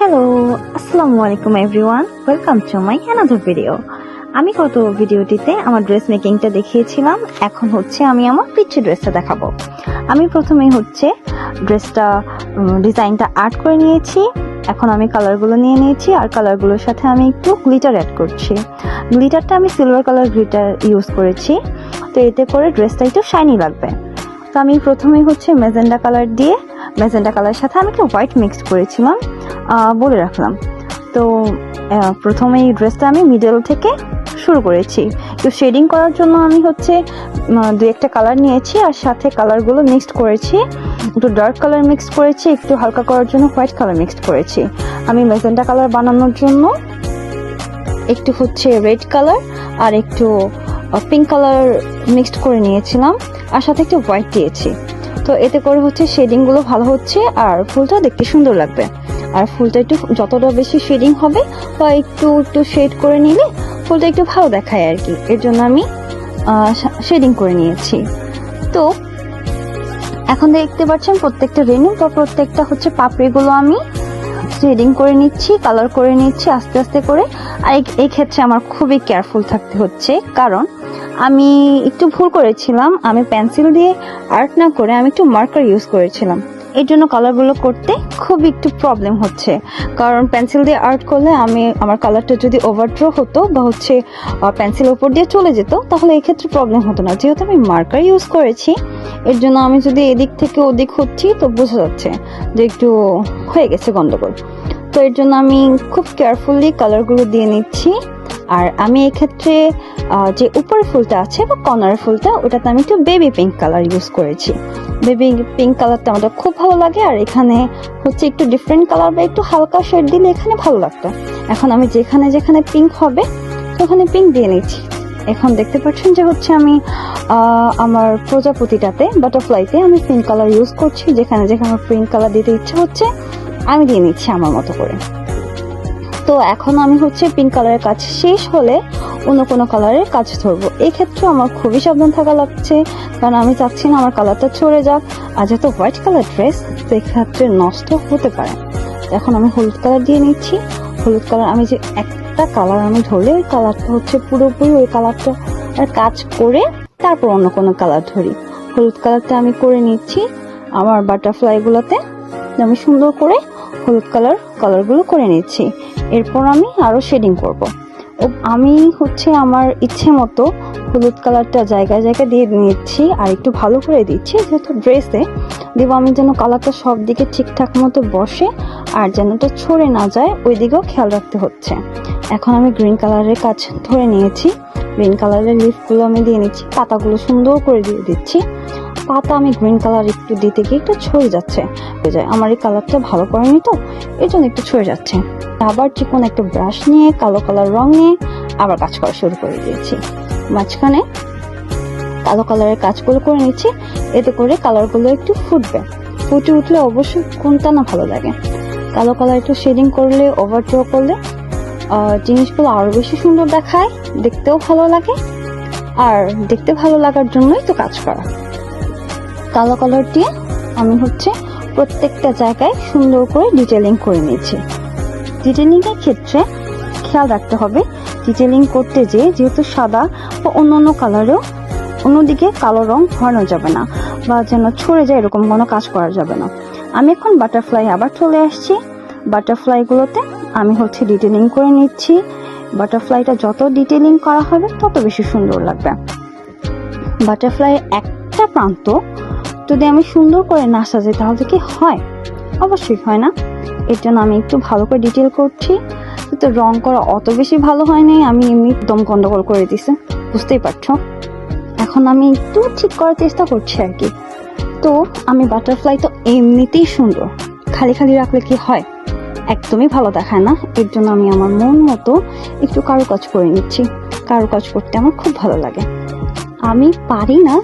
Hello, আসসালামু আলাইকুম everyone, welcome to my another video. আমি গত ভিডিওটিতে আমার ড্রেস মেকিংটা দেখিয়েছিলাম। এখন হচ্ছে আমি আমার পিচ্ছি ড্রেসটা দেখাবো। আমি প্রথমেই হচ্ছে ড্রেসটা ডিজাইনটা আর্ট করে নিয়েছি। এখন আমি কালারগুলো নিয়ে নিয়েছি আর কালারগুলোর সাথে আমি একটু গ্লিটার অ্যাড করছি। গ্লিটারটা আমি সিলভার কালার গ্লিটার ইউজ করেছি, তো এতে করে ড্রেসটা একটু শাইনি লাগবে। তো আমি প্রথমেই হচ্ছে ম্যাজেন্ডা কালার দিয়ে ম্যাজেন্ডা কালারের সাথে আমি একটু হোয়াইট মিক্সড করেছিলাম, বলে রাখলাম। তো প্রথমে এই ড্রেসটা আমি মিডল থেকে শুরু করেছি। তো শেডিং করার জন্য আমি হচ্ছে দু একটা কালার নিয়েছি আর সাথে কালারগুলো মিক্সড করেছি। একটু ডার্ক কালার মিক্সড করেছি, একটু হালকা করার জন্য হোয়াইট কালার মিক্সড করেছি। আমি ম্যাজেন্ডা কালার বানানোর জন্য একটু হচ্ছে রেড কালার আর একটু পিঙ্ক কালার মিক্সড করে নিয়েছিলাম আর সাথে একটু হোয়াইট দিয়েছি। তো এতে করে হচ্ছে শেডিংগুলো ভালো হচ্ছে আর ফুলটা দেখতে সুন্দর লাগবে। আর ফুলটা একটু যতটা বেশি শেডিং হবে বা একটু শেড করে নিলে ফুলটা একটু ভালো দেখায় আর কি, এর জন্য আমি শেডিং করে নিয়েছি। তো এখন দেখতে পাচ্ছেন প্রত্যেকটা রেনু বা প্রত্যেকটা হচ্ছে পাপড়িগুলো আমি শেডিং করে নিচ্ছি, কালার করে নিচ্ছি আস্তে আস্তে করে। আর এই ক্ষেত্রে আমার খুবই কেয়ারফুল থাকতে হচ্ছে, কারণ আমি একটু ভুল করেছিলাম। আমি পেন্সিল দিয়ে আর্ট না করে আমি একটু মার্কার ইউজ করেছিলাম। এর জন্য কালারগুলো করতে খুব একটু প্রবলেম হচ্ছে, কারণ পেন্সিল দিয়ে আর্ট করলে আমার কালারটা যদি ওভারড্র হতো বা হচ্ছে পেন্সিল উপর দিয়ে চলে যেত তাহলে এই ক্ষেত্রে প্রবলেম হতো না। যেহেতু আমি মার্কার ইউজ করেছি এর জন্য আমি যদি এদিক থেকে ওদিক হচ্ছি তো বোঝা যাচ্ছে যে একটু হয়ে গেছে গন্ডগোল। তো এর জন্য আমি খুব কেয়ারফুলি কালারগুলো দিয়ে নিচ্ছি। আর আমি এক্ষেত্রে যে উপরের ফুলটা আছে বা কর্নারের ফুলটা ওটাতে আমি একটু বেবি পিঙ্ক কালার ইউজ করেছি। বেবি পিঙ্ক কালারটা আমাদের খুব ভালো লাগে আর এখানে হচ্ছে একটু ডিফারেন্ট কালার বা একটু হালকা শেড দিলে এখানে ভালো লাগতো। এখন আমি যেখানে যেখানে পিঙ্ক হবে ওখানে পিঙ্ক দিয়ে নিচ্ছি। এখন দেখতে পাচ্ছেন যে হচ্ছে আমি আমার প্রজাপতিটাতে বাটারফ্লাইতে আমি পিঙ্ক কালার ইউজ করছি। যেখানে যেখানে আমার পিঙ্ক কালার দিতে ইচ্ছে হচ্ছে আমি দিয়ে নিচ্ছি আমার মতো করে। তো এখন আমি হচ্ছে পিঙ্ক কালারের কাজ শেষ হলে অন্য কোনো কালারের কাজ ধরবো। এই ক্ষেত্রে আমার খুবই সাবধান থাকা লাগছে, কারণ আমি চাচ্ছি না আমার কালারটা চড়ে যাক। আর যেহেতু হোয়াইট কালার ড্রেস সেক্ষেত্রে নষ্ট হতে পারে। এখন আমি হলুদ কালার দিয়ে নিচ্ছি। হলুদ কালার আমি যে একটা কালার আমি ধরলে ওই কালারটা হচ্ছে পুরোপুরি ওই কালারটা আর কাজ করে তারপর অন্য কোনো কালার ধরি। হলুদ কালারটা আমি করে নিচ্ছি আমার বাটারফ্লাইগুলোতে। আমি সুন্দর করে হলুদ কালারগুলো করে নিচ্ছি। এরপর আমি আরো শেডিং করব। আমি হচ্ছে আমার ইচ্ছে মতো হলুদ কালারটা জায়গায় জায়গায় দিয়ে নিচ্ছি আর একটু ভালো করে দিচ্ছি, যেহেতু ড্রেসে দেবো আমি যেন কালারটা সব দিকে ঠিকঠাক মতো বসে আর যেন এটা ছড়ে না যায় ওই দিকেও খেয়াল রাখতে হচ্ছে। এখন আমি গ্রিন কালারের কাজ ধরে নিয়েছি। গ্রিন কালারের লিফগুলো আমি দিয়ে নিচ্ছি, পাতাগুলো সুন্দর করে দিয়ে দিচ্ছি। পাতা আমি গ্রিন কালার একটু দিতে গিয়ে একটু ছড়ে যাচ্ছে, আমার এই কালারটা ভালো করেনি তো এই জন্য একটু ছড়ে যাচ্ছে। আবার চিকন একটা ব্রাশ নিয়ে কালো কালার রং নিয়ে আবার কাজ করা শুরু করে দিয়েছি। মাঝখানে কালো কালারের কাজগুলো করে নিচ্ছি, এতে করে কালারগুলো একটু ফুটে উঠলে অবশ্যই কোনটা না ভালো লাগে। কালো কালার একটু শেডিং করলে ওভারড্র করলে জিনিসগুলো আরো বেশি সুন্দর দেখায়, দেখতেও ভালো লাগে। আর দেখতে ভালো লাগার জন্যই তো কাজ করা। কালো কালার দিয়ে আমি হচ্ছে প্রত্যেকটা জায়গায় সুন্দর করে ডিটেলিং করে নিয়েছি। ডিটেলিং এর ক্ষেত্রে খেয়াল রাখতে হবে, ডিটেলিং করতে যেহেতু সাদা বা অন্য কালারেও অন্যদিকে কালো রং ভরানো যাবে না বা যেন ছড়ে যায় এরকম কোনো কাজ করা যাবে না। আমি এখন বাটারফ্লাই আবার চলে আসছি। বাটারফ্লাইগুলোতে আমি হচ্ছে ডিটেলিং করে নিচ্ছি। বাটারফ্লাইটা যত ডিটেলিং করা হবে তত বেশি সুন্দর লাগবে। বাটারফ্লাইয়ের একটা প্রান্ত যদি আমি সুন্দর করে না সাজাই তাহলে কি হয়? অবশ্যই হয় না। এর জন্য আমি একটু ভালো করে ডিটেল করছি। কিন্তু রং করা অত বেশি ভালো হয়নি, আমি এমনি একদম গন্ডগোল করে দিছি, বুঝতেই পারছো। এখন আমি একটু ঠিক করার চেষ্টা করছি আর কি। তো আমি বাটারফ্লাই তো এমনিতেই সুন্দর, খালি খালি রাখলে কি হয়? একদমই ভালো দেখায় না। এর জন্য আমি আমার মন মতো একটু কারুকাজ করে নিচ্ছি। কারুকাজ করতে আমার খুব ভালো লাগে। আমি পারি না,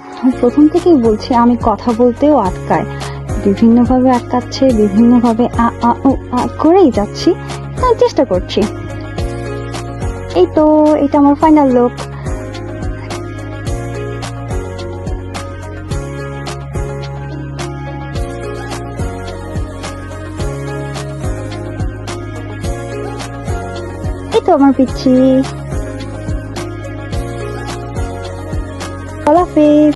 প্রথম থেকেই বলছি, আমি কথা বলতেও আটকায়, বিভিন্নভাবে আটকাচ্ছে, বিভিন্নভাবে করেই যাচ্ছি, চেষ্টা করছি। এই তো এটা আমার ফাইনাল লুক। তো আমার পিচ্ছি। আল্লাহ হাফেজ।